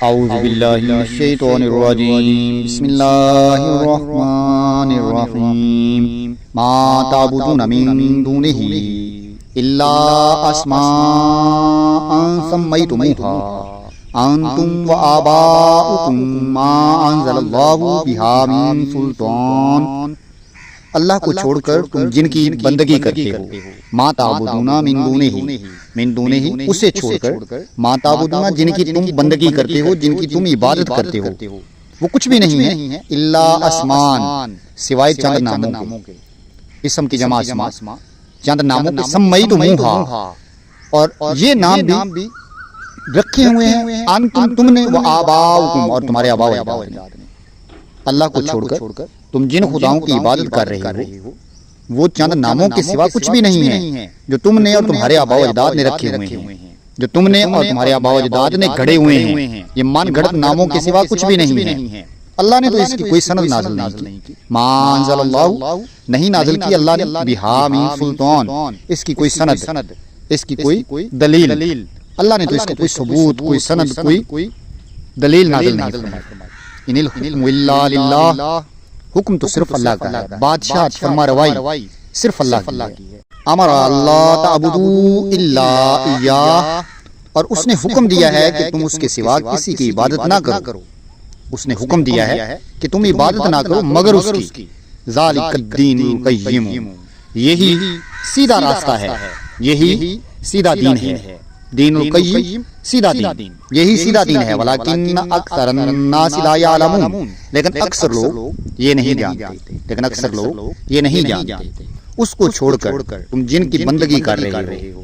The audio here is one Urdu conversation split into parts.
اعوذ باللہ من الشیطان الرجیم بسم اللہ الرحمن الرحیم ما تعبدون من دونه الا اسماء سمیتموها انتم وآباؤکم ما انزل اللہ بها من سلطان۔ اللہ کو چھوڑ کر تم جن کی بندگی کرتے ہو، ما تعبدون من دونہ اسے چھوڑ کر، ما تعبدون جن کی تم بندگی کرتے ہو، جن کی تم عبادت کرتے ہو، وہ کچھ بھی نہیں ہے الا اسمان سوائے چند ناموں کے، اسم کی جمع اسما، چند ناموں کے، سمیتموها اور یہ نام بھی رکھے ہوئے ہیں، انتم تم نے، وآباؤکم اور تمہارے آباء و اجداد نے۔ اللہ کو چھوڑ کر تم جن خداؤں کی عبادت کر رہے ہو وہ چند ناموں کے سوا کچھ بھی نہیں ہے جو تم نے اور تمہارے آباء و اجداد نے رکھے ہوئے ہیں، جو تم نے اور تمہارے آباء و اجداد نے گھڑے ہوئے ہیں، یہ من گھڑت ناموں کے سوا کچھ بھی نہیں ہے۔ اللہ نے تو اس کی کوئی سند نازل نہیں کی، ما انزل اللہ نہیں نازل کی اللہ نے، بہا من سلطان اس کی کوئی سند، اس کی کوئی دلیل، اللہ نے تو اس کا کوئی ثبوت، کوئی سند، کوئی دلیل نازل نہیں فرمائی۔ ان الحکم الا للہ، حکم تو صرف اللہ کا ہے، بادشاہت فرما روائی صرف اللہ کی ہے۔ امر اللہ تعبدوا الا ایاہ، اور اس نے حکم دیا ہے کہ تم اس کے سوا کسی کی عبادت نہ کرو، اس نے حکم دیا ہے کہ تم عبادت نہ کرو مگر اس کی، ذالک الدین القیم، یہی سیدھا راستہ ہے، یہی سیدھا دین ہے، دین القیم سیدھا دین، یہی سیدھا دین ہے، ولیکن اکثر الناس لا یعلمون، لیکن اکثر لوگ یہ نہیں جانتے، اس کو چھوڑ کر تم جن کی بندگی کر رہے ہو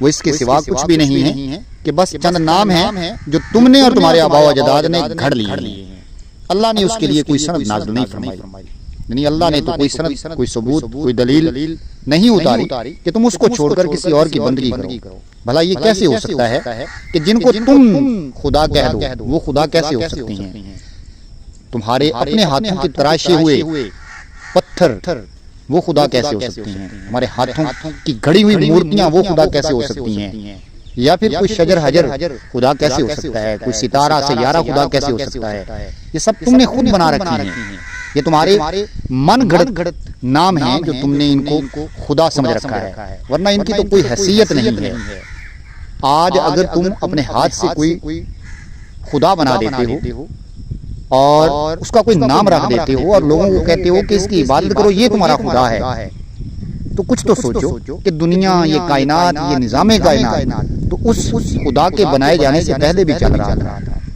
وہ اس کے سوا کچھ بھی نہیں ہے کہ بس چند نام ہیں جو تم نے اور تمہارے آباء و اجداد نے گھڑ لیے ہیں۔ اللہ نے اس کے لیے کوئی سند نازل نہیں فرمائی، یعنی اللہ نے تو کوئی سند، کوئی ثبوت، کوئی دلیل نہیں اتاری کہ تم اس کو چھوڑ کر کسی اور کی بندگی کرو۔ بھلا یہ کیسے ہو سکتا ہے کہ جن کو تم خدا کہہ دو وہ خدا کیسے ہو سکتے ہیں؟ تمہارے اپنے ہاتھوں کے تراشے ہوئے پتھر وہ خدا کیسے ہو سکتے ہیں؟ ہمارے ہاتھوں کی گھڑی ہوئی مورتیاں وہ خدا کیسے ہو سکتی ہیں؟ یا پھر کوئی شجر حجر خدا کیسے ہو سکتا ہے؟ کوئی ستارہ سیارہ خدا کیسے ہو سکتا ہے؟ یہ سب تم نے خود بنا رکھی ہیں، یہ تمہارے من گھڑت نام ہیں جو تم نے ان کو خدا سمجھ رکھا ہے، ورنہ ان کی تو کوئی حیثیت نہیں ہے۔ آج اگر تم اپنے ہاتھ سے کوئی خدا بنا دیتے ہو اور اس کا کوئی نام رکھ دیتے ہو اور لوگوں کو کہتے ہو کہ اس کی عبادت کرو، یہ تمہارا خدا ہے، تو کچھ تو سوچو کہ دنیا، یہ کائنات، یہ نظام کائنات تو اس خدا کے بنائے جانے سے پہلے بھی چل رہا تھا،